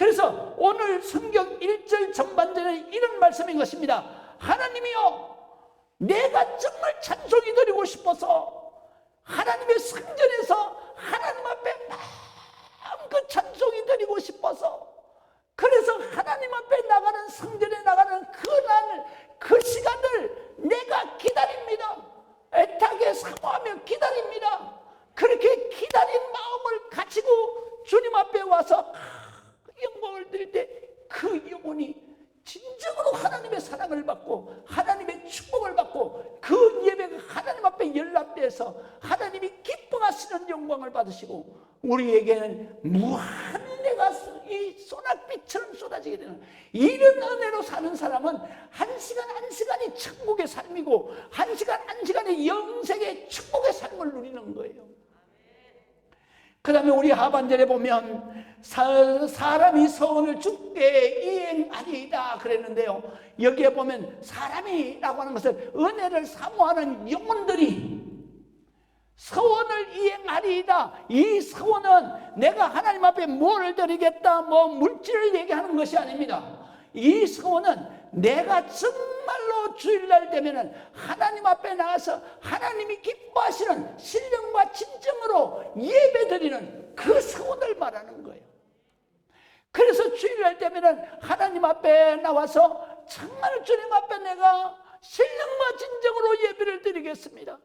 그래서 오늘 성경 1절 전반전에 이런 말씀인 것입니다. 하나님이여, 내가 정말 찬송이 드리고 싶어서 하나님의 성전에서 하나님 앞에 마음껏 찬송이 드리고 싶어서, 그래서 하나님 앞에 나가는, 성전에 나가는 그날 그 시간을 내가 기다립니다. 애타게 사모하며 기다립니다. 그렇게 기다린 마음을 가지고 주님 앞에 와서 영광을 드릴 때 그 영혼이 진정으로 하나님의 사랑을 받고 하나님의 축복을 받고 그 예배가 하나님 앞에 연락돼서 하나님이 기뻐하시는 영광을 받으시고 우리에게는 무한 은혜가 이 소낙비처럼 쏟아지게 되는 이런 은혜로 사는 사람은 한 시간 한 시간이 천국의 삶이고 한 시간 한 시간이 영생의 축복의 삶을 누리는 거예요. 그 다음에 우리 하반절에 보면 사람이 서원을 주께 이행하리이다 그랬는데요, 여기에 보면 사람이라고 하는 것은 은혜를 사모하는 영혼들이 서원을 이행하리이다. 이 서원은 내가 하나님 앞에 뭘 드리겠다, 뭐 물질을 얘기하는 것이 아닙니다. 이 서원은 내가 정말로 주일날 되면은 하나님 앞에 나가서 하나님이 기뻐하시는 신령과 진정으로 예배드리는 그 서원을 말하는 거예요. 그래서 주일날 되면은 하나님 앞에 나와서 정말 주님 앞에 내가 신령과 진정으로 예배를 드리겠습니다.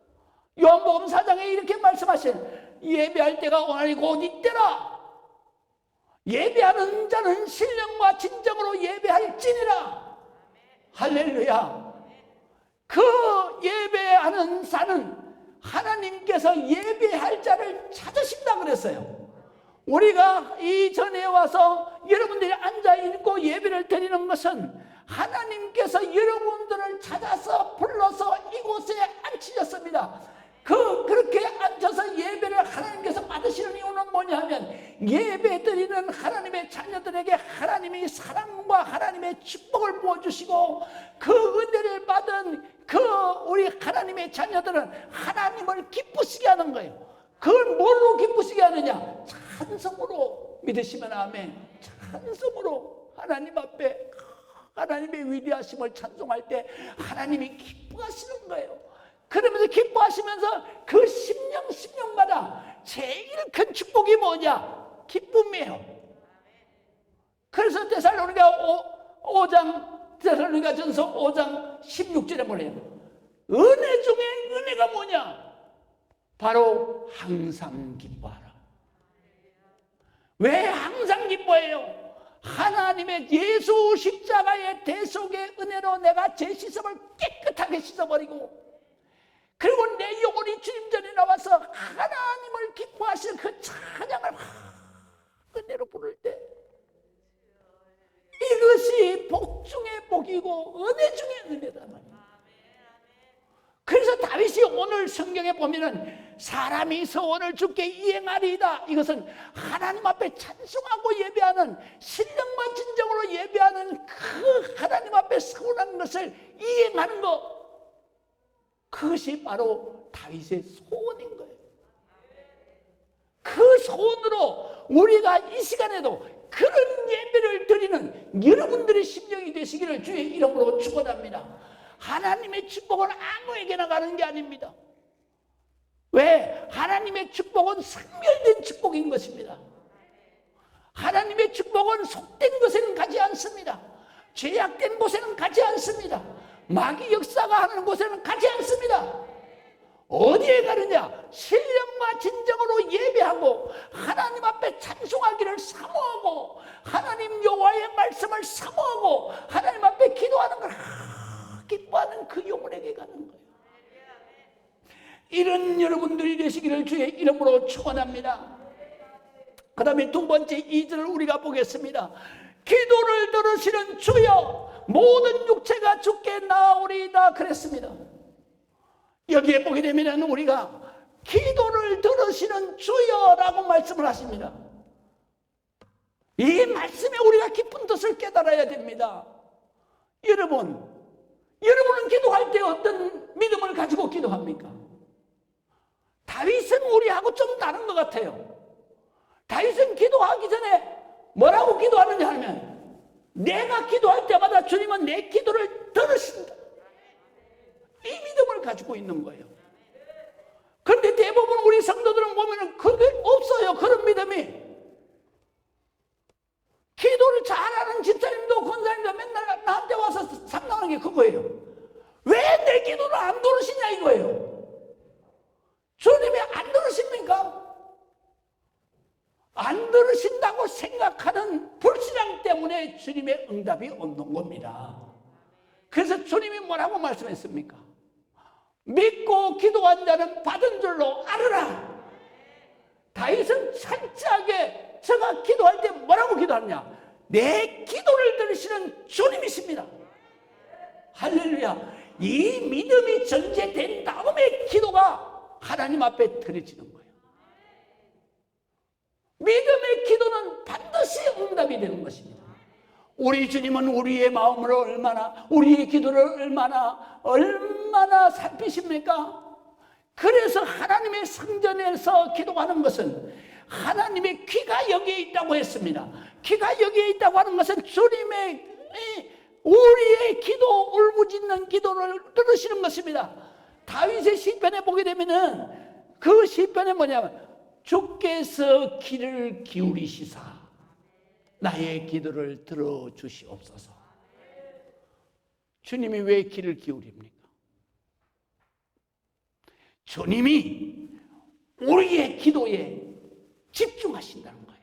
요한복음 4장에 이렇게 말씀하신, 예배할 때가 오늘이 곧 이때라. 예배하는 자는 신령과 진정으로 예배할지니라. 할렐루야. 그 예배하는 자는 하나님께서 예배할 자를 찾으신다 그랬어요. 우리가 이전에 와서 여러분들이 앉아있고 예배를 드리는 것은 하나님께서 여러분들을 찾아서 불러서 이곳에 앉히셨습니다. 그렇게 앉아서 예배를 하나님께서 받으시는 이유는 뭐냐 하면, 예배 드리는 하나님의 자녀들에게 하나님이 사랑과 하나님의 축복을 부어주시고 그 은혜를 받은 그 우리 하나님의 자녀들은 하나님을 기쁘시게 하는 거예요. 그걸 뭘로 기쁘시게 하느냐? 찬송으로. 믿으시면 아멘. 찬송으로 하나님 앞에 하나님의 위대하심을 찬송할 때 하나님이 기뻐하시는 거예요. 그러면서 기뻐하시면서 그 심령마다 제일 큰 축복이 뭐냐? 기쁨이에요. 그래서 데살로니가전서 5장 16절에 뭐래요? 은혜 중에 은혜가 뭐냐? 바로 항상 기뻐하라. 왜 항상 기뻐해요? 하나님의 예수 십자가의 대속의 은혜로 내가 제 시험을 깨끗하게 씻어버리고, 그리고 내 영혼이 주님 전에 나와서 하나님을 기뻐하시는 그 찬양을 은혜로 부를 때, 이것이 복 중에 복이고 은혜 중에 은혜다 말이에요. 그래서 다윗이 오늘 성경에 보면은 사람이 서원을 주께 이행하리이다, 이것은 하나님 앞에 찬송하고 예배하는, 신령과 진정으로 예배하는 그 하나님 앞에 서원하는 것을 이행하는 것, 그것이 바로 다윗의 소원인 거예요. 그 소원으로 우리가 이 시간에도 그런 예배를 드리는 여러분들의 심령이 되시기를 주의 이름으로 축원합니다. 하나님의 축복은 아무에게나 가는 게 아닙니다. 왜? 하나님의 축복은 성별된 축복인 것입니다. 하나님의 축복은 속된 곳에는 가지 않습니다. 죄악된 곳에는 가지 않습니다. 마귀 역사가 하는 곳에는 가지 않습니다. 어디에 가느냐? 신령과 진정으로 예배하고 하나님 앞에 찬송하기를 사모하고 하나님 여호와의 말씀을 사모하고 하나님 앞에 기도하는 걸 기뻐하는 그 영혼에게 가는 거예요. 이런 여러분들이 되시기를 주의 이름으로 축원합니다. 그 다음에 두 번째 2절을 우리가 보겠습니다. 기도를 들으시는 주여, 모든 육체가 주께 나오리이다 그랬습니다. 여기에 보게 되면 우리가 기도를 들으시는 주여라고 말씀을 하십니다. 이 말씀에 우리가 깊은 뜻을 깨달아야 됩니다. 여러분은 기도할 때 어떤 믿음을 가지고 기도합니까? 다윗은 우리하고 좀 다른 것 같아요. 다윗은 기도하기 전에 뭐라고 기도하느냐 하면 내가 기도할 때마다 주님은 내 기도를 들으신다. 이 믿음을 가지고 있는 거예요. 그런데 대부분 우리 성도들은 보면은 그게 없어요. 그런 믿음이. 기도를 잘하는 집사님도 권사님도 맨날 나한테 와서 상담하는 게 그거예요. 왜 내 기도를 안 들으시냐 이거예요. 주님이 안 들으십니까? 안 들으신다고 생각하는 불신앙 때문에 주님의 응답이 없는 겁니다. 그래서 주님이 뭐라고 말씀했습니까? 믿고 기도한 자는 받은 줄로 알으라. 다윗은 철저하게 제가 기도할 때 뭐라고 기도하느냐? 내 기도를 들으시는 주님이십니다. 할렐루야. 이 믿음이 전제된 다음에 기도가 하나님 앞에 드려지는 거예요. 믿음의 기도는 반드시 응답이 되는 것입니다. 우리 주님은 우리의 마음을 얼마나, 우리의 기도를 얼마나 살피십니까? 그래서 하나님의 성전에서 기도하는 것은 하나님의 귀가 여기에 있다고 했습니다. 귀가 여기에 있다고 하는 것은 주님의 우리의 기도, 울부짖는 기도를 들으시는 것입니다. 다윗의 시편에 보게 되면은 그 시편에 뭐냐면 주께서 귀를 기울이시사 나의 기도를 들어주시옵소서. 주님이 왜 귀를 기울입니까? 주님이 우리의 기도에 집중하신다는 거예요.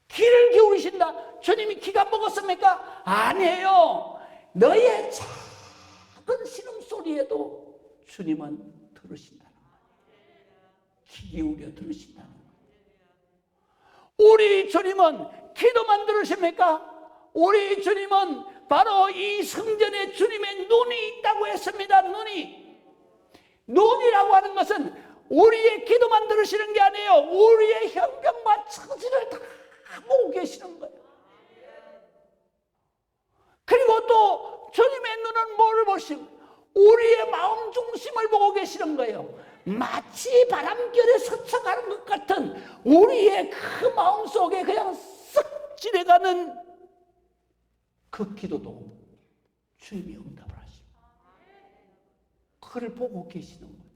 귀를 기울이신다. 주님이 귀가 먹었습니까? 아니에요. 너의 작은 신음소리에도 주님은 들으신다는 거예요. 귀 기울여 들으신다는 거예요. 우리 주님은 기도만 들으십니까? 우리 주님은 바로 이 성전에 주님의 눈이 있다고 했습니다. 눈이라고 하는 것은 우리의 기도만 들으시는 게 아니에요. 우리의 형편과 처지를 다 보고 계시는 거예요. 그리고 또 주님의 눈은 뭘 보시고 우리의 마음 중심을 보고 계시는 거예요. 마치 바람결에 스쳐가는 것 같은 우리의 그 마음 속에 그냥 쓱 지나가는 그 기도도 주님이 응답을 하시고 그를 보고 계시는 거예요.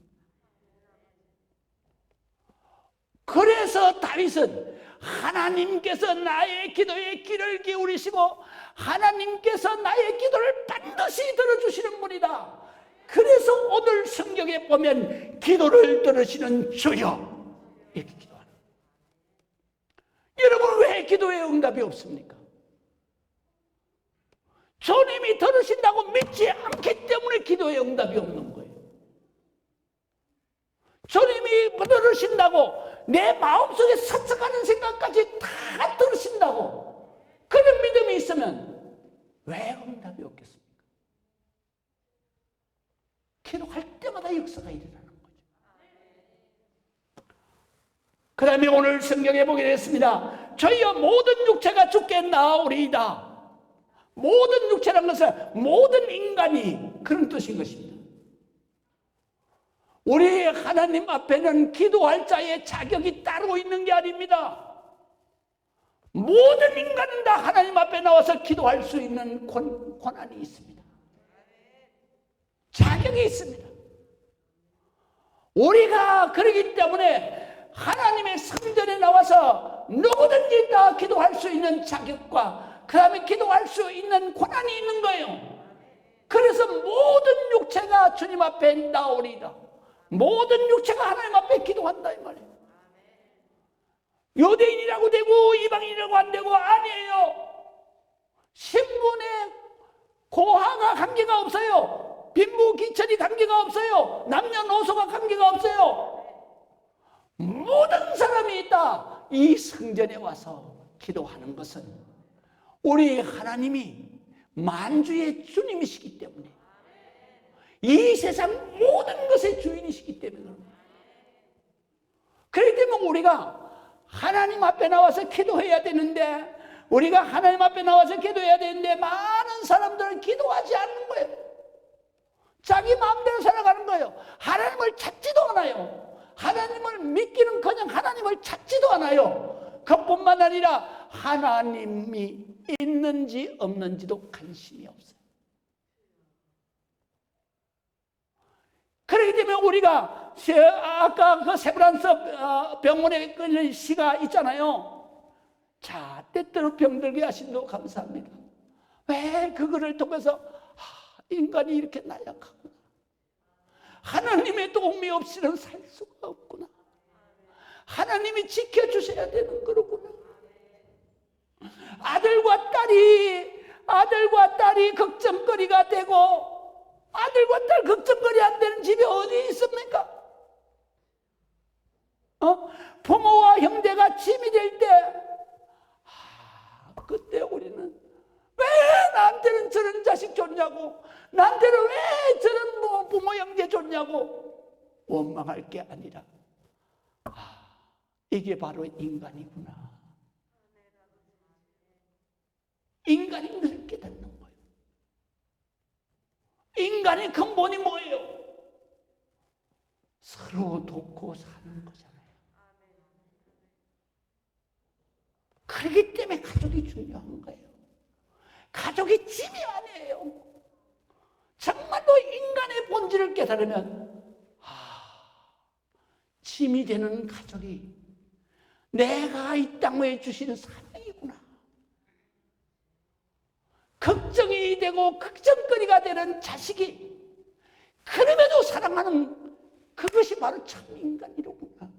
그래서 다윗은 하나님께서 나의 기도에 귀를 기울이시고 하나님께서 나의 기도를 반드시 들어주시는 분이다. 그래서 오늘 성경에 보면 기도를 들으시는 주여 이렇게 기도하는 거예요. 여러분 왜 기도에 응답이 없습니까? 주님이 들으신다고 믿지 않기 때문에 기도에 응답이 없는 거예요. 주님이 들으신다고 내 마음속에 스쳐가는 생각까지 다 들으신다고 그런 믿음이 있으면 왜 응답이 없겠습니까? 기도할 때마다 역사가 일어나는 거죠. 그 다음에 오늘 성경에 보게 됐습니다. 저희여 모든 육체가 주께 나아오리이다. 모든 육체라는 것은 모든 인간이 그런 뜻인 것입니다. 우리 하나님 앞에는 기도할 자의 자격이 따로 있는 게 아닙니다. 모든 인간은 다 하나님 앞에 나와서 기도할 수 있는 권한이 있습니다. 자격이 있습니다. 우리가 그러기 때문에 하나님의 성전에 나와서 누구든지 다 기도할 수 있는 자격과 그 다음에 기도할 수 있는 권한이 있는 거예요. 그래서 모든 육체가 주님 앞에 나오리이다. 모든 육체가 하나님 앞에 기도한다 이 말이에요. 유대인이라고 되고 이방인이라고 안 되고 아니에요. 신분의 고하가 관계가 없어요. 빈부 기천이 관계가 없어요. 남녀노소가 관계가 없어요. 모든 사람이 있다. 이 성전에 와서 기도하는 것은 우리 하나님이 만주의 주님이시기 때문에 이 세상 모든 것의 주인이시기 때문에 그렇습니다. 그렇기 때문에 우리가 하나님 앞에 나와서 기도해야 되는데 우리가 하나님 앞에 나와서 기도해야 되는데 많은 사람들은 기도하지 않는 거예요. 자기 마음대로 살아가는 거예요. 하나님을 찾지도 않아요. 하나님을 믿기는 그냥 하나님을 찾지도 않아요. 그뿐만 아니라 하나님이 있는지 없는지도 관심이 없어요. 그렇기 때문에 우리가 아까 그 세브란스 병원에 끌린 시가 있잖아요. 자, 때때로 병들게 하신다고 감사합니다. 왜 그거를 통해서 인간이 이렇게 나약하구나, 하나님의 도움이 없이는 살 수가 없구나, 하나님이 지켜주셔야 되는 거로구나. 아들과 딸이 걱정거리가 되고, 아들과 딸 걱정거리 안 되는 집이 어디 있습니까? 부모와 형제가 짐이 될 때, 그때 우리는 왜 나한테는 저런 자식 줬냐고, 나한테는 왜 저런 부모 형제 줬냐고 원망할 게 아니라, 이게 바로 인간이구나. 인간이 늘 깨닫는 거예요. 인간의 근본이 뭐예요? 서로 돕고 사는 거잖아요. 그렇기 때문에 가족이 중요한 거예요. 가족이 짐이 아니에요. 정말로 인간의 본질을 깨달으면, 짐이 되는 가족이 내가 이 땅에 주신 사명이구나. 걱정이 되고 걱정거리가 되는 자식이 그럼에도 사랑하는 그것이 바로 참 인간이로구나.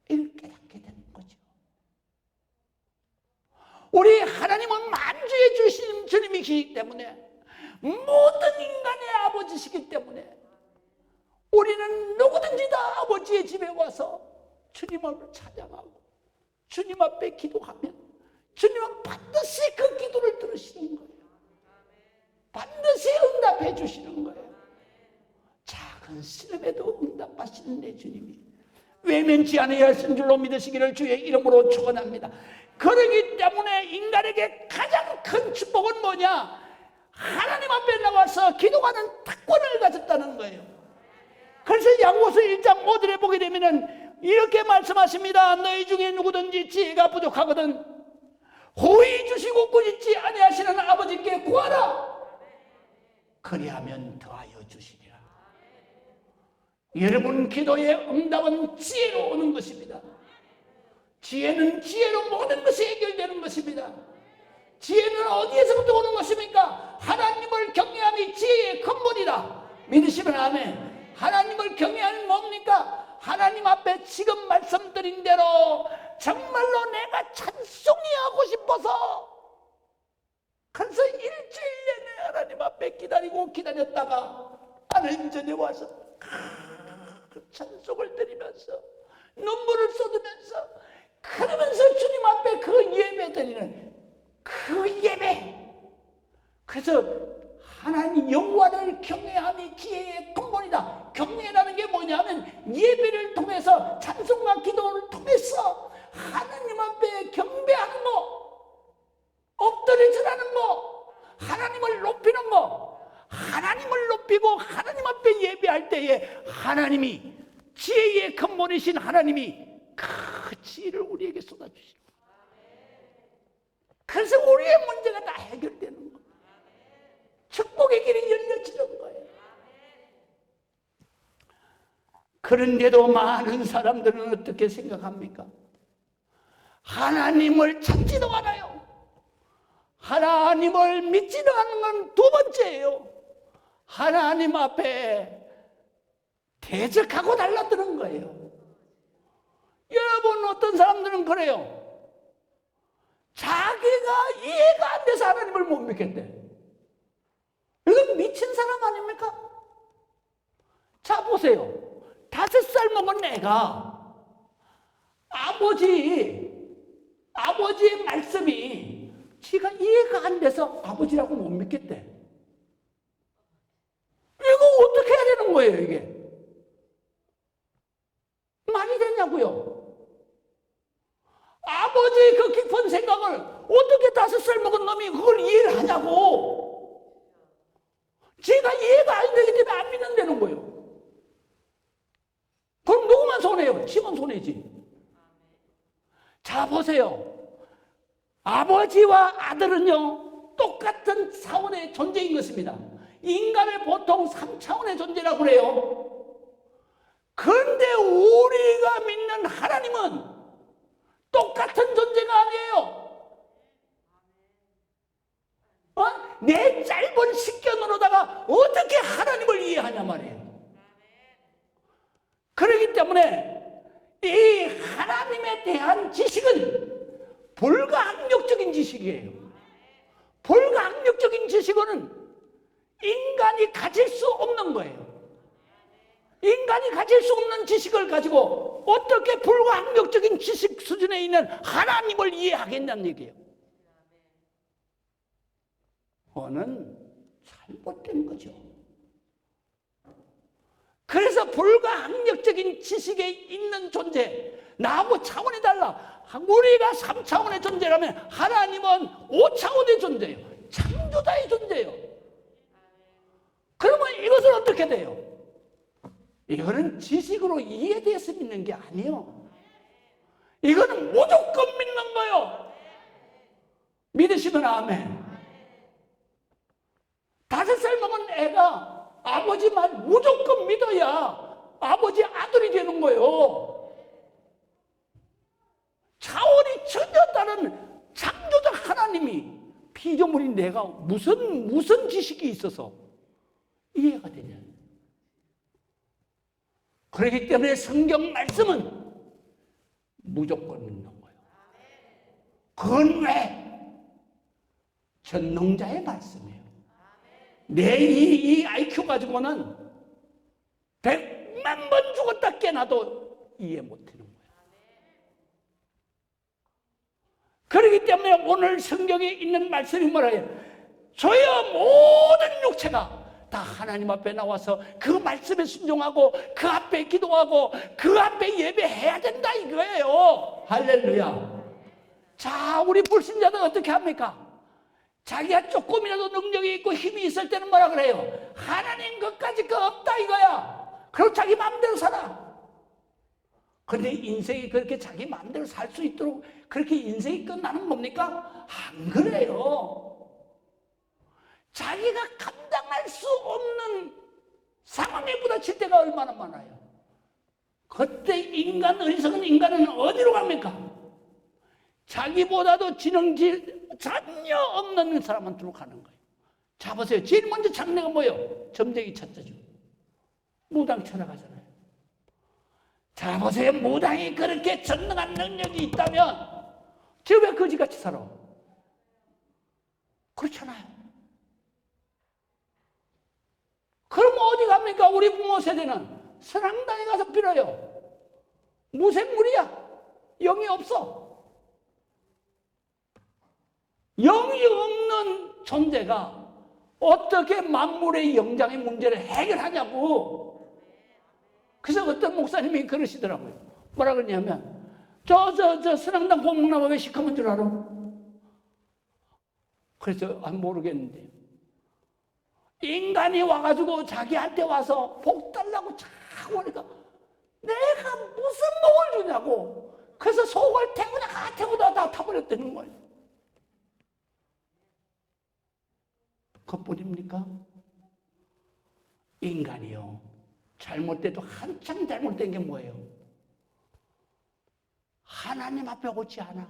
이걸 깨닫게 되는 거죠. 우리 하나님은 만주에 주신 주님이시기 때문에, 모든 인간의 아버지시기 때문에 우리는 누구든지 다 아버지의 집에 와서 주님을 찬양하고 주님 앞에 기도하면 주님은 반드시 그 기도를 들으시는 거예요. 반드시 응답해 주시는 거예요. 작은 시름에도 응답하시는 내 주님이 외면치 아니하여 하신 줄로 믿으시기를 주의 이름으로 축원합니다. 그러기 때문에 인간에게 가장 큰 축복은 뭐냐? 하나님 앞에 나와서 기도하는 특권을 가졌다는 거예요. 그래서 야고보서 1장 5절에 보게 되면은 이렇게 말씀하십니다. 너희 중에 누구든지 지혜가 부족하거든 호의 주시고 꾸짖지 아니하시는 아버지께 구하라. 그리하면 더하여 주시리라. 여러분 기도의 응답은 지혜로 오는 것입니다. 지혜는 지혜로 모든 것이 해결되는 것입니다. 지혜는 어디에서부터 오는 것입니까? 하나님을 경외함이 지혜의 근본이다. 믿으시면 아멘. 하나님을 경외함이 뭡니까? 하나님 앞에 지금 말씀드린 대로 정말로 내가 찬송이 하고 싶어서, 그래서 일주일 내내 하나님 앞에 기다렸다가 하나님 전에 와서 그 찬송을 드리면서 눈물을 쏟으면서 그러면서 주님 앞에 그 예배 드리는 그 예배. 그래서 하나님 여호와를 경외함이 지혜의 근본이다. 경외라는 게 뭐냐면 예배를 통해서, 찬송과 기도를 통해서 하나님 앞에 경배하는 거, 엎드려 절하는 거, 하나님을 높이는 거. 하나님을 높이고 하나님 앞에 예배할 때에 하나님이, 지혜의 근본이신 하나님이 그 지혜를 우리에게 쏟아주시고, 그래서 우리의 문제가 다 해결되는 거예요. 축복의 길이 열려지는 거예요. 그런데도 많은 사람들은 어떻게 생각합니까? 하나님을 찾지도 않아요. 하나님을 믿지도 않는 건 두 번째예요. 하나님 앞에 대적하고 달라드는 거예요. 여러분, 어떤 사람들은 그래요. 자기가 이해가 안 돼서 하나님을 못 믿겠대. 이건 미친 사람 아닙니까? 자, 보세요. 5살 먹은 애가 아버지의 말씀이 지가 이해가 안 돼서 아버지라고 못 믿겠대. 이거 어떻게 해야 되는 거예요, 이게? 말이 되냐고요? 아버지의 그 깊은 생각을 어떻게 5살 먹은 놈이 그걸 이해를 하냐고. 제가 이해가 안 되기 때문에 안 믿는다는 거예요. 그럼 누구만 손해요? 지만 손해지. 자, 보세요. 아버지와 아들은요, 똑같은 차원의 존재인 것입니다. 인간은 보통 3차원의 존재라고 그래요. 그런데 우리가 믿는 하나님은 똑같은 존재가 아니에요. 내 짧은 식견으로다가 어떻게 하나님을 이해하냐 말이에요. 그렇기 때문에 이 하나님에 대한 지식은 불가항력적인 지식이에요. 불가항력적인 지식은 인간이 가질 수 없는 거예요. 인간이 가질 수 없는 지식을 가지고 어떻게 불가항력적인 지식 수준에 있는 하나님을 이해하겠냐는 얘기예요. 그거는 잘못된 거죠. 그래서 불가항력적인 지식에 있는 존재, 나하고 차원이 달라. 우리가 3차원의 존재라면 하나님은 5차원의 존재예요. 창조자의 존재예요. 그러면 이것은 어떻게 돼요? 이거는 지식으로 이해돼서 믿는 게 아니에요. 이거는 무조건 믿는 거예요. 믿으시면 아멘. 5살 먹은 애가 아버지 말 무조건 믿어야 아버지 아들이 되는 거예요. 차원이 전혀 다른 창조자 하나님이 피조물인 내가 무슨 지식이 있어서 이해가 되냐. 그렇기 때문에 성경 말씀은 무조건 믿는 거예요. 그건 왜? 전능자의 말씀이에요. 내 이 IQ 가지고는 100만 번 죽었다 깨나도 이해 못하는 거예요. 그렇기 때문에 오늘 성경에 있는 말씀이 뭐라 해요? 저의 모든 육체가 다 하나님 앞에 나와서 그 말씀에 순종하고 그 앞에 기도하고 그 앞에 예배해야 된다 이거예요. 할렐루야. 자, 우리 불신자들 어떻게 합니까? 자기가 조금이라도 능력이 있고 힘이 있을 때는 뭐라 그래요? 하나님 것까지 그 없다 이거야. 그리고 자기 마음대로 살아. 그런데 인생이 그렇게 자기 마음대로 살 수 있도록 그렇게 인생이 끝나는 겁니까? 안 그래요. 자기가 감당할 수 없는 상황에 부딪힐 때가 얼마나 많아요. 그때 어리석은 인간은 어디로 갑니까? 자기보다도 지능질 전혀 없는 사람한테로 가는 거예요. 자, 보세요. 제일 먼저 장래가 뭐예요? 점쟁이 찾자죠. 무당 찾아가잖아요. 자, 보세요. 무당이 그렇게 전능한 능력이 있다면 저 왜 거지같이 살아? 그렇잖아요. 그럼 어디 갑니까? 우리 부모 세대는 선앙당에 가서 빌어요. 무생물이야. 영이 없어. 영이 없는 존재가 어떻게 만물의 영장의 문제를 해결하냐고. 그래서 어떤 목사님이 그러시더라고요. 뭐라 그러냐면 저 선앙당 공문나무 왜 시커먼 줄 알아? 그래서 모르겠는데 인간이 와가지고 자기한테 와서 복 달라고 자꾸 하니까 내가 무슨 복을 주냐고. 그래서 속을 태우다 다 타버렸다는 거예요. 그뿐입니까? 인간이요. 잘못돼도 한참 잘못된 게 뭐예요? 하나님 앞에 오지 않아.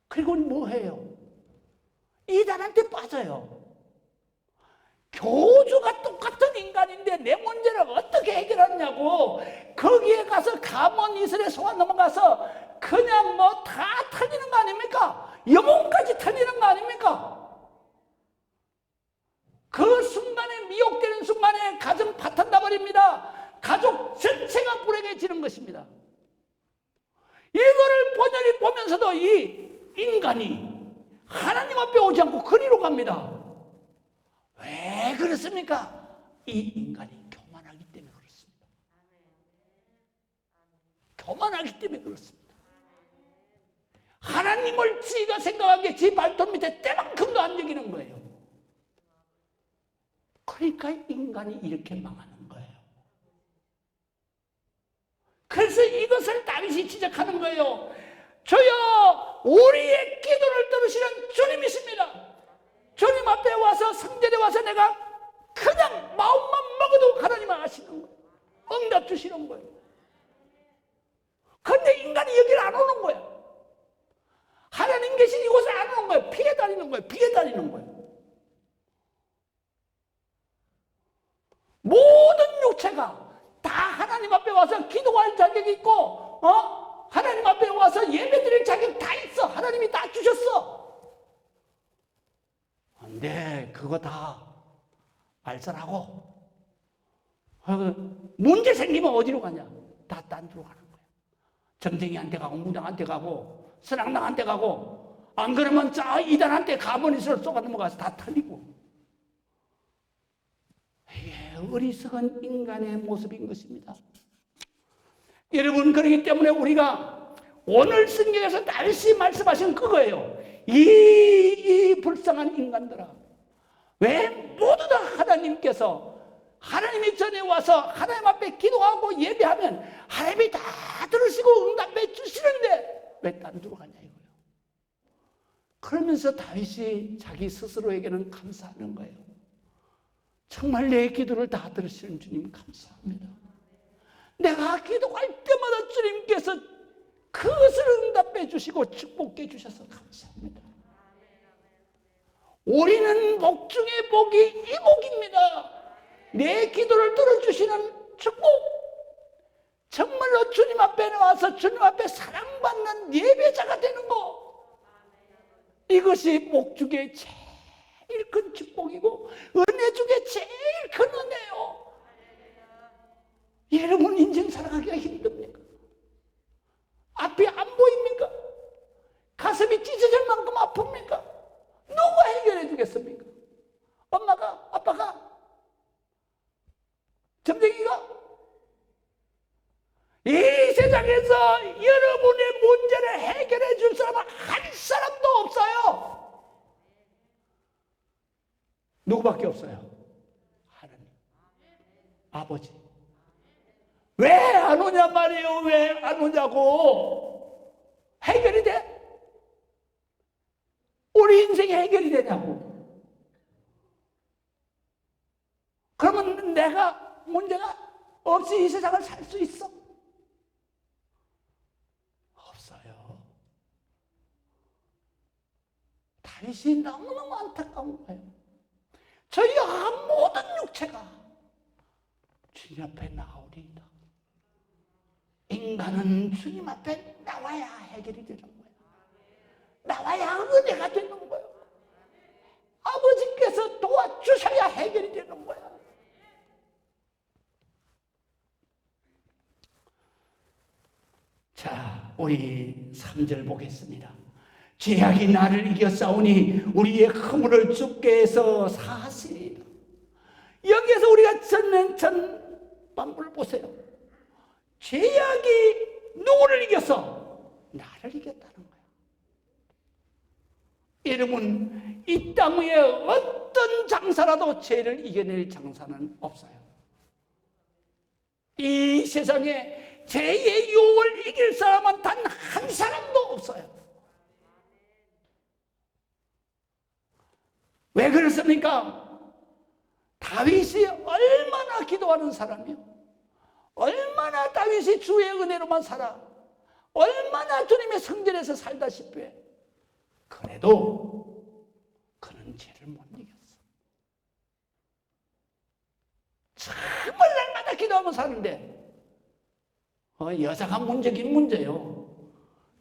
그리고 뭐 해요? 이단한테 빠져요. 교주가 똑같은 인간인데 내 문제를 어떻게 해결하냐고. 거기에 가서 감언 이슬에 속아 넘어가서 그냥 뭐 다 털리는 거 아닙니까? 영혼까지 털리는 거 아닙니까? 그 순간에 미혹되는 순간에 가정 파탄 나버립니다. 가족 전체가 불행해지는 것입니다. 이거를 번연히 보면서도 이 인간이 하나님 앞에 오지 않고 그리로 갑니다. 왜 그렇습니까? 이 인간이 교만하기 때문에 그렇습니다. 교만하기 때문에 그렇습니다. 하나님을 지가 생각하기에 지 발톱 밑에 때만큼도 안 여기는 거예요. 그러니까 인간이 이렇게 망하는 거예요. 그래서 이것을 다윗이 지적하는 거예요. 주여, 우리의 기도를 들으시는 주님이십니다. 주님 앞에 와서, 성전에 와서 내가 그냥 마음만 먹어도 하나님은 아시는 거예요. 응답 주시는 거예요. 근데 인간이 여기를 안 오는 거예요. 하나님 계신 이곳에 안 오는 거예요. 피해 다니는 거예요. 피해 다니는 거예요. 모든 육체가 다 하나님 앞에 와서 기도할 자격이 있고, 하나님 앞에 와서 예배드릴 자격 다 있어. 하나님이 다 주셨어. 근데 그거 다 발설하고 문제 생기면 어디로 가냐? 다 딴 데로 가는 거야. 점쟁이한테 가고, 무당한테 가고, 선악당한테 가고, 안 그러면 저 이단한테 가버니스를 쏘가 넘어가서 다 털리고. 이게 어리석은 인간의 모습인 것입니다. 여러분, 그렇기 때문에 우리가 오늘 성경에서 다시 말씀하신 그거예요. 이 불쌍한 인간들아, 왜 모두 다 하나님께서, 하나님이 전에 와서 하나님 앞에 기도하고 예배하면 하나님이 다 들으시고 응답해 주시는데 왜 딴 데로 가냐 이거예요. 그러면서 다윗이 자기 스스로에게는 감사하는 거예요. 정말 내 기도를 다 들으시는 주님 감사합니다. 내가 기도할 때마다 주님께서 그것을 응답해 주시고 축복해 주셔서 감사합니다. 우리는 복 중에 복이 이 복입니다. 내 기도를 들어주시는 축복. 정말로 주님 앞에 나와서 주님 앞에 사랑받는 예배자가 되는 거. 이것이 복 중에 제일 큰 축복이고 은혜 중에 제일 큰 은혜요. 여러분 인생 살아가기가 힘듭니까? 앞이 안 보입니까? 가슴이 찢어질 만큼 아픕니까? 누가 해결해 주겠습니까? 엄마가? 아빠가? 점쟁이가? 이 세상에서 여러분의 문제를 해결해 줄 사람은 한 사람도 없어요. 누구밖에 없어요? 하나님, 아버지. 왜 안 오냐 말이에요. 왜 안 오냐고. 해결이 돼? 우리 인생이 해결이 되냐고. 그러면 내가 문제가 없이 이 세상을 살 수 있어? 없어요. 다윗이 너무너무 안타까운 거예요. 저희 모든 육체가 주님 앞에 나오리이다. 인간은 주님 앞에 나와야 해결이 되는 거예요. 나와야 은혜가 되는 거예요. 아버지께서 도와주셔야 해결이 되는 거예요. 자, 우리 3절 보겠습니다. 죄악이 나를 이겨 싸우니 우리의 허물을 죽게 해서 사하시리이다. 여기에서 우리가 전반부를 보세요. 죄악이 누구를 이겨서? 나를 이겼다는 거예요. 여러분, 이 땅 위에 어떤 장사라도 죄를 이겨낼 장사는 없어요. 이 세상에 죄의 유혹을 이길 사람은 단 한 사람도 없어요. 왜 그렇습니까? 다윗이 얼마나 기도하는 사람이요. 얼마나 다윗이 주의 은혜로만 살아. 얼마나 주님의 성전에서 살다시피 해. 그래도 그는 죄를 못 이겼어. 정말 날마다 기도하면 사는데 여자가 문제긴 문제요.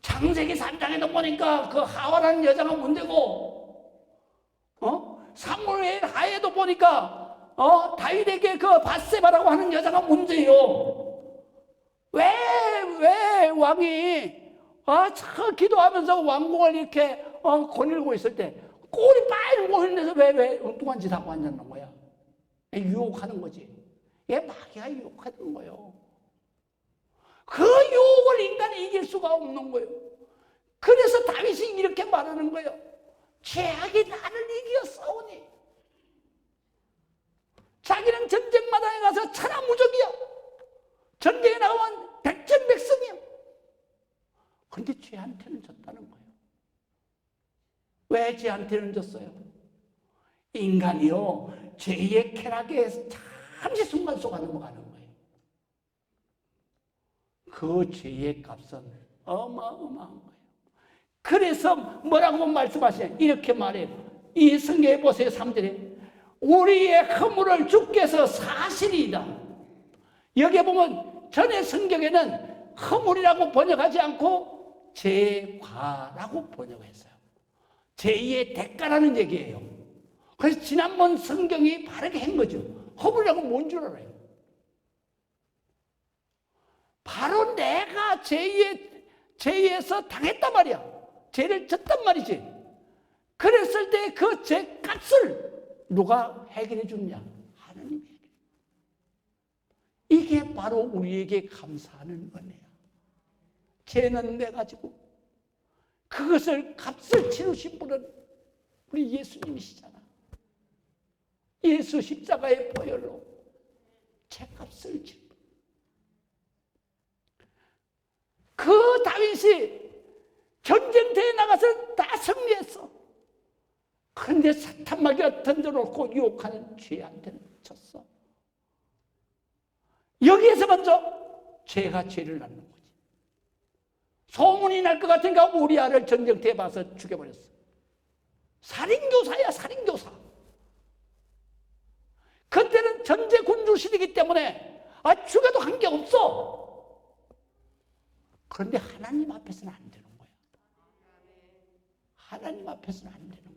창세기 3장에도 보니까 그 하와라는 여자가 문제고, 사무엘 하에도 보니까 다윗에게 그 밧세바라고 하는 여자가 문제요. 왜 왕이 저 기도하면서 왕궁을 이렇게 거닐고 있을 때 꼴이 빨리 모여내서 왜 엉뚱한 짓 하고 앉았는 거야? 유혹하는 거지. 얘 마귀가 유혹하는 거예요. 그 유혹을 인간이 이길 수가 없는 거예요. 그래서 다윗이 이렇게 말하는 거예요. 죄악이 나를 이겨 싸우니. 자기는 전쟁마당에 가서 천하무적이야. 전쟁에 나가면 백전백승이야. 그런데 죄한테는 졌다는 거예요. 왜 죄한테는 졌어요? 인간이요, 죄의 쾌락에 잠시 순간 속아 넘어가는 거예요. 그 죄의 값은 어마어마한 거예요. 그래서 뭐라고 말씀하시냐? 이렇게 말해요. 이 성경에 보세요. 3절에 우리의 허물을 주께서 사시리이다. 여기에 보면 전에 성경에는 허물이라고 번역하지 않고 죄과라고 번역했어요. 죄의 대가라는 얘기예요. 그래서 지난번 성경이 바르게 한 거죠. 허물이라고 뭔 줄 알아요? 바로 내가 죄에서 당했단 말이야. 죄를 졌단 말이지. 그랬을 때 그 죄값을 누가 해결해 주느냐? 하나님이 해결해. 이게 바로 우리에게 감사하는 은혜야. 죄는 내 가지고 그것을 값을 치르신 분은 우리 예수님이시잖아. 예수 십자가의 보혈로 죄값을 치르. 그 다윗이 전쟁터에 나가서 다 승리했어. 그런데 사탄마귀가 던져놓고 유혹하는 죄한테는 졌어. 여기에서 먼저 죄가 죄를 낳는 거지. 소문이 날 것 같으니까 우리아를 전쟁터에 봐서 죽여버렸어. 살인교사야, 살인교사. 그때는 전제 군주시대이기 때문에 죽여도 한게 없어. 그런데 하나님 앞에서는 안 되는 거야. 하나님 앞에서는 안 되는 거야.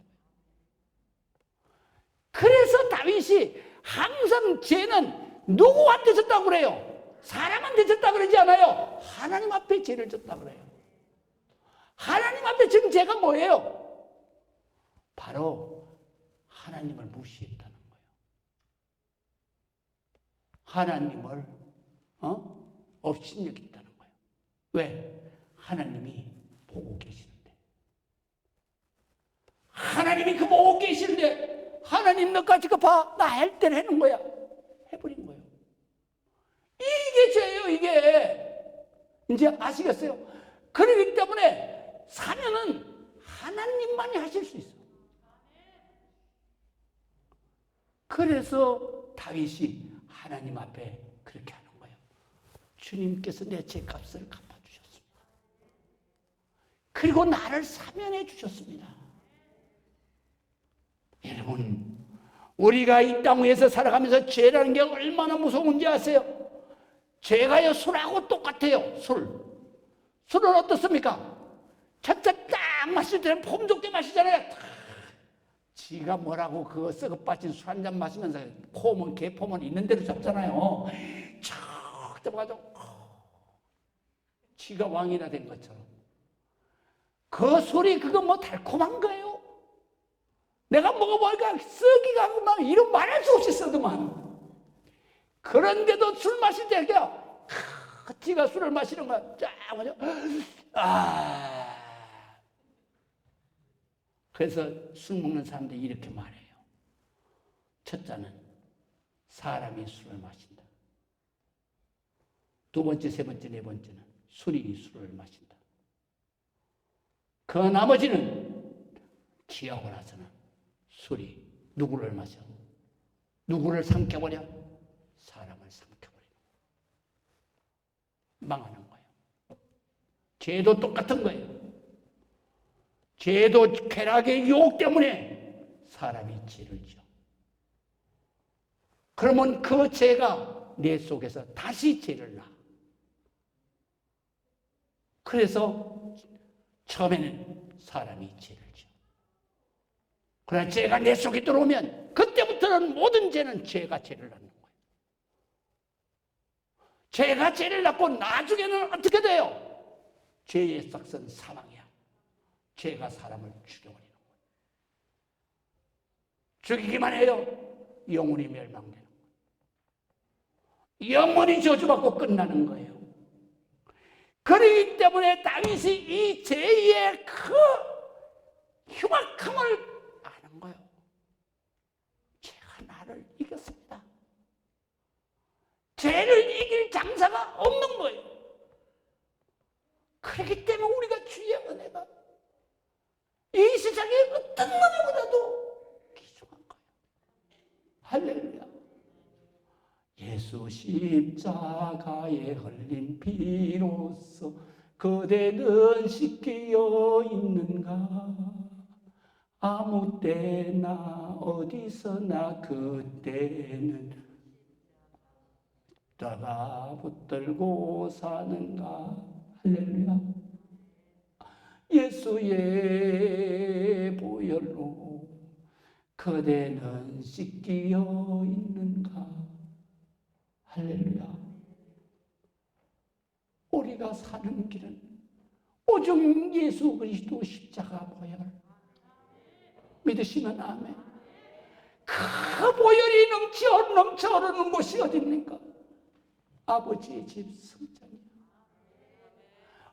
그래서 다윗이 항상 죄는 누구한테 졌다고 그래요? 사람한테 졌다고 그러지 않아요. 하나님 앞에 죄를 졌다고 그래요. 하나님 앞에 지금 죄가 뭐예요? 바로 하나님을 무시했다는 거예요. 하나님을 업신여겼다는 거예요. 왜? 하나님이 보고 계시는데. 하나님이 그 보고 계시는데 하나님 너까지 그 봐. 나 할 때는 해놓은 거야. 해버린 거예요. 이게 죄예요. 이게. 이제 아시겠어요? 그렇기 때문에 사면은 하나님만이 하실 수 있어. 그래서 다윗이 하나님 앞에 그렇게 하는 거예요. 주님께서 내 죄값을 갚아주셨습니다. 그리고 나를 사면해 주셨습니다. 여러분, 우리가 이 땅 위에서 살아가면서 죄라는 게 얼마나 무서운지 아세요? 죄가요, 술하고 똑같아요. 술은 어떻습니까? 첫째 딱 마실 때는 폼좋게 마시잖아요. 지가 뭐라고 그거 썩어 빠진 술 한 잔 마시면서 폼은 개폼은 있는 대로 잡잖아요. 촥 잡아가지고 지가 왕이나 된 것처럼. 그 술이 그거 뭐 달콤한 거예요? 내가 먹어보니까 썩이가 막 이런 말할 수 없이 쓰더만. 그런데도 술 마실 때 그냥 지가 술을 마시는 거야. 쫙 마셔. 그래서 술 먹는 사람들이 이렇게 말해요. 첫째는 사람이 술을 마신다. 두 번째, 세 번째, 네 번째는 술이 술을 마신다. 그 나머지는 취하고 나서는 술이 누구를 마셔? 누구를 삼켜버려? 사람을 삼켜버리는 거예요. 망하는 거예요. 죄도 똑같은 거예요. 죄도 쾌락의 유혹 때문에 사람이 죄를 지어. 그러면 그 죄가 내 속에서 다시 죄를 낳아. 그래서 처음에는 사람이 죄를 지어. 그러나 죄가 내 속에 들어오면 그때부터는 모든 죄는 죄가 죄를 낳는 거예요. 죄가 죄를 낳고 나중에는 어떻게 돼요? 죄의 싹은 사망이야. 죄가 사람을 죽여버리는 거예요. 죽이기만 해요. 영혼이 멸망되는 거예요. 영혼이 저주받고 끝나는 거예요. 그렇기 때문에 다윗이 이 죄의 그 흉악함을 아는 거예요. 죄가 나를 이겼습니다. 죄를 이길 장사가 없는 거예요. 그렇기 때문에 우리가 세상의 어떤 은혜보다도 귀중한 거예요. 할렐루야. 예수 십자가에 흘린 피로써 그대는 씻기어 있는가. 아무 때나 어디서나 그때는 십자가 붙들고 사는가. 할렐루야. 예수의 보혈로 그대는 씻기어 있는가. 할렐루야. 우리가 사는 길은 오직 예수 그리스도 십자가 보혈 믿으시면 아멘. 그 보혈이 넘쳐 흐르는 곳이 어딥니까? 아버지의 집 성전이야.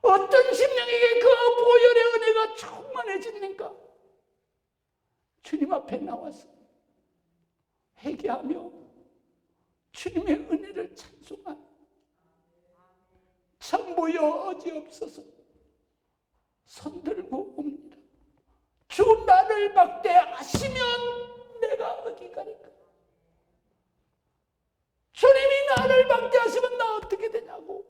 어떤 심령에게 그 보혈의 은혜가 충만해집니까? 주님 앞에 나와서 회개하며 주님의 은혜를 찬송하며 참보여 어지없어서 손들고 옵니다. 주 나를 막대하시면 내가 어디 가니까. 주님이 나를 막대하시면 나 어떻게 되냐고.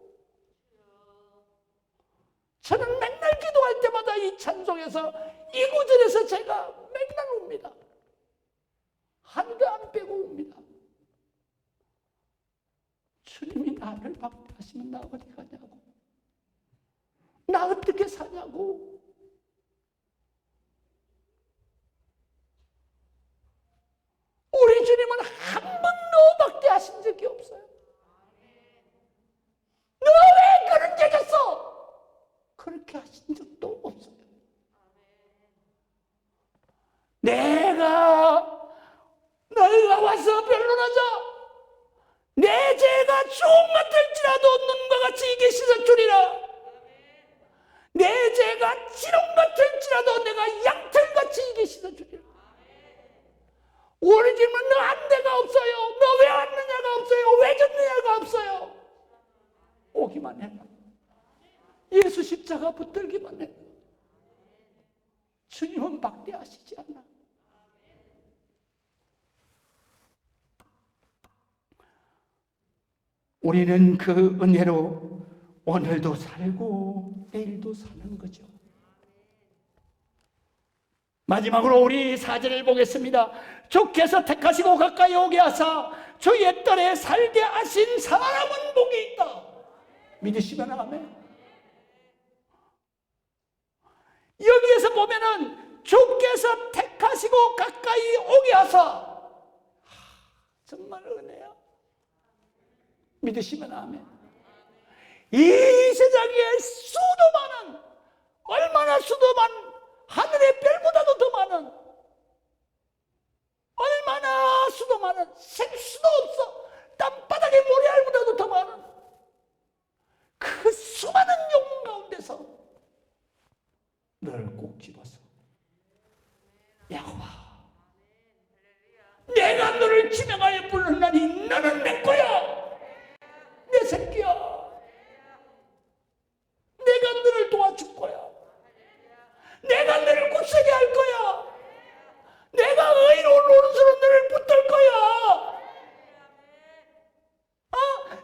저는 맨날 기도할 때마다 이 찬송에서 이 구절에서 제가 맨날 옵니다. 한도 안 빼고 옵니다. 주님이 나를 막대하시면 나 어디 가냐고. 나 어떻게 사냐고. 우리 주님은 한 번도 막대하신 적이 없어요. 너 왜 그런 죄 졌어? 그렇게 하신 적도 없어요. 너희가 와서 변론하자. 내 죄가 주홍 같을지라도 눈과 같이 이게 씻어주리라. 내 죄가 지렁 같을지라도 내가 양털같이 이게 씻어주리라. 우리 집은 너 안대가 없어요. 너 왜 왔느냐가 없어요. 왜 졌느냐가 없어요. 오기만 해라. 예수 십자가 붙들기만 해. 주님은 막대하시지 않아. 우리는 그 은혜로 오늘도 살고 내일도 사는 거죠. 마지막으로 우리 4절을 보겠습니다. 주께서 택하시고 가까이 오게 하사 주의 뜰에 살게 하신 사람은 복이 있다. 믿으시면 아멘. 여기에서 보면은 주께서 택하시고 가까이 오게 하사. 정말 은혜야. 믿으시면 아멘. 이 세상에 수도 많은, 얼마나 수도 많은, 하늘의 별보다도 더 많은, 얼마나 수도 많은, 셀 수도 없어. 땅바닥의 모래알보다도 더 많은 그 수많은 영혼 가운데서 너를 꼭 집어서 야호와, 내가 너를 지명하여 부르나니 너는 내 거야. 내 새끼야. 내가 너를 도와줄 거야. 내가 너를 굳세게 할 거야. 내가 의로운 오른손으로 너를 붙들 거야.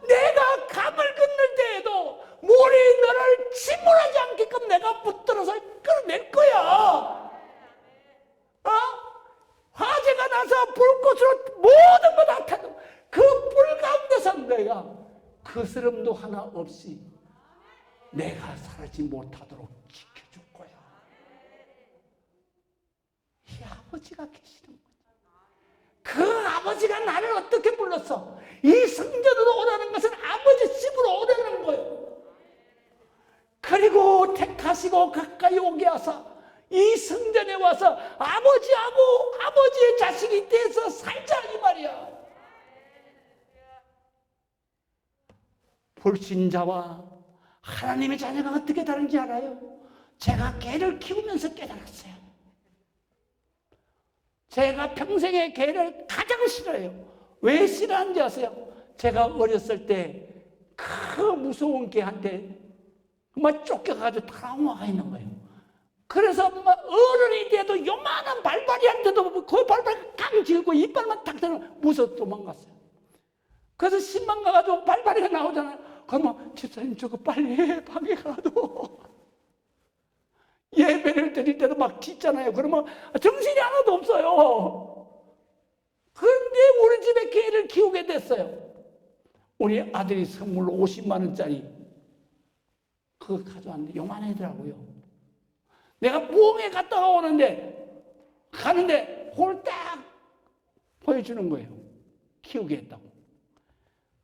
내가 강을 건널 때에도 물이 너를 침몰하지 않게끔 내가 붙들어서 끌어낼 거야. 화재가 나서 불꽃으로 모든 거 다 타도 그 불 가운데서 내가 거스름도 하나 없이 내가 사라지지 못하도록 지켜줄 거야. 이 아버지가 계시는 거야. 그 아버지가 나를 어떻게 불렀어? 이 성전으로 오라는 것은 아버지 집으로 오라는 거예요. 그리고 택하시고 가까이 오게 하사 이 성전에 와서 아버지하고 아버지의 자식이 돼서 살자, 이 말이야. 불신자와 하나님의 자녀가 어떻게 다른지 알아요? 제가 개를 키우면서 깨달았어요. 제가 평생에 개를 가장 싫어해요. 왜 싫어하는지 아세요? 제가 어렸을 때 그 무서운 개한테 막 쫓겨가지고 트라우마가 있는 거예요. 그래서 어른이 돼도 지었고 이빨만 탁 대면 무서워 도망갔어요. 그래서 신방 가가지고 발발이가 나오잖아요. 그러면 집사님 저거 빨리 해, 방에 가도. 예배를 드릴 때도 막 짖잖아요. 그러면 정신이 하나도 없어요. 그런데 우리 집에 개를 키우게 됐어요. 우리 아들이 선물로 50만 원짜리 그거 가져왔는데 요만하더라고요. 내가 부엌에 갔다가 가는데 홀딱 보여주는 거예요. 키우게 했다고.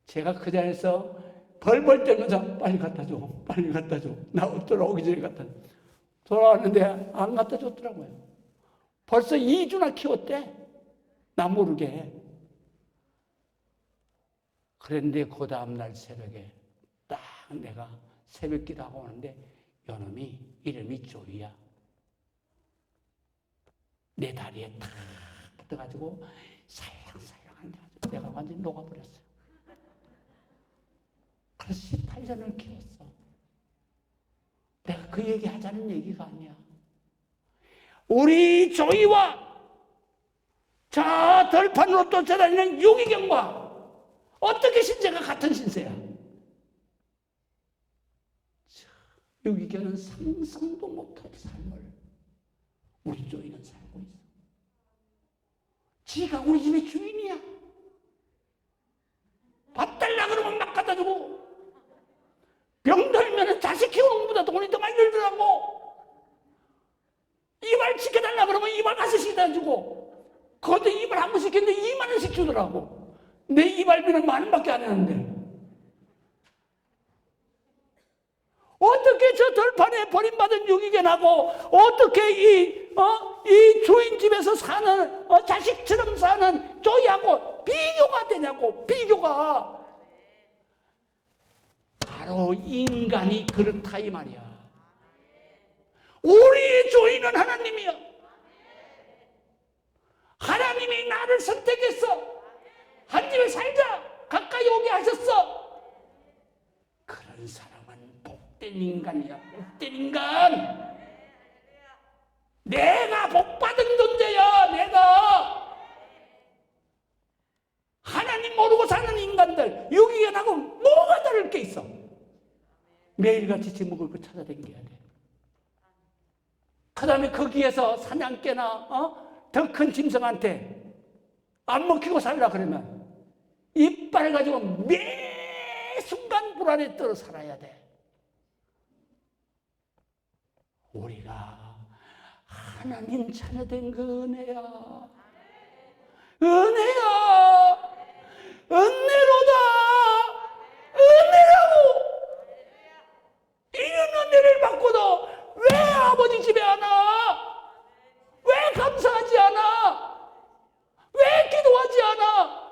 제가 그 자리에서 벌벌 떨면서 빨리 갖다 줘, 빨리 갖다 줘. 나 돌아오기 전에 갖다 줘. 돌아왔는데 안 갖다 줬더라고요. 벌써 2주나 키웠대. 나 모르게. 그런데 그 다음날 새벽에 딱 내가 새벽 기도하고 오는데 요놈이 이름이 조이야. 내 다리에 탁 붙어가지고 살랑살랑한 내가 완전히 녹아버렸어요. 그래서 18년을 키웠어. 내가 그 얘기 하자는 얘기가 아니야. 우리 조이와 저 들판으로 쫓아다니는 유기경과 어떻게 신세가 같은 신세야? 유기경은 상상도 못할 삶을 우리 조이는 살고 있어. 지가 우리 집의 주인이야. 밥 달라 그러면 막 갖다 주고, 병 들면 자식 키우는 것보다 돈이 더 많이 들더라고. 이발 시켜달라 그러면 이발 가서 시켜다 주고, 그것도 이발 한 번 시켰는데 2만 원씩 주더라고. 내 이발비는 10,000원밖에 안 했는데. 어떻게 저 들판에 버림받은 유기견하고 어떻게 이 주인 집에서 사는 자식처럼 사는 조이하고 비교가 되냐고. 비교가. 바로 인간이 그렇다 이 말이야. 우리의 조이는 하나님이야. 하나님이 나를 선택했어. 한 집에 살자. 가까이 오게 하셨어. 그런 사람은 복된 인간이야. 복된 인간. 내가 복받은 존재야. 내가. 하나님 모르고 사는 인간들, 유기견하고 뭐가 다를 게 있어? 매일같이 지 먹을 거 찾아다녀야 돼. 그 다음에 거기에서 사냥개나 더 큰 짐승한테 안 먹히고 살라 그러면 이빨 가지고 매 순간 불안에 떨어 살아야 돼. 우리가 하나님 자녀된 그 은혜야. 은혜야. 은혜로다. 은혜라고. 이런 은혜를 받고도 왜 아버지 집에 안 와? 왜 감사하지 않아? 왜 기도하지 않아?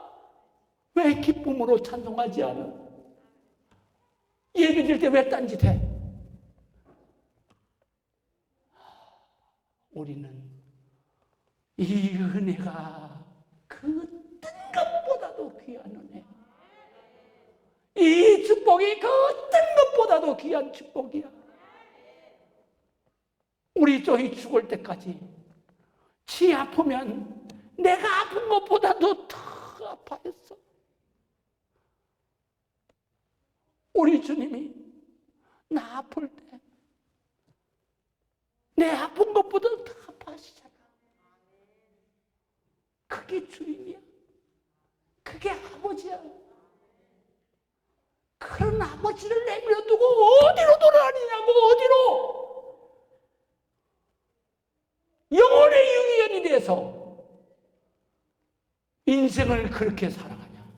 왜 기쁨으로 찬송하지 않아? 예배 드릴 때 왜 딴짓해? 우리는 이 은혜가 그 어떤 것보다도 귀한 은혜. 이 축복이 그 어떤 것보다도 귀한 축복이야. 우리 조이 죽을 때까지 지 아프면 내가 아픈 것보다도 더 아파했어. 우리 주님이 나 아플 때 내 아픈 것보다 더 아파하시잖아. 그게 주님이야. 그게 아버지야. 그런 아버지를 내버려 두고 어디로 돌아다니냐고. 어디로. 영혼의 유기견이 돼서 인생을 그렇게 살아가냐.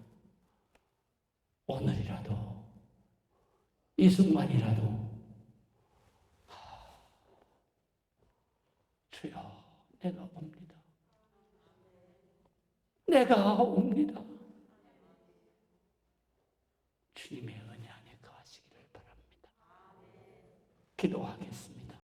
오늘이라도 이 순간이라도 주여 내가 옵니다. 내가 옵니다. 주님의 은혜 안에 거하시기를 바랍니다. 기도하겠습니다.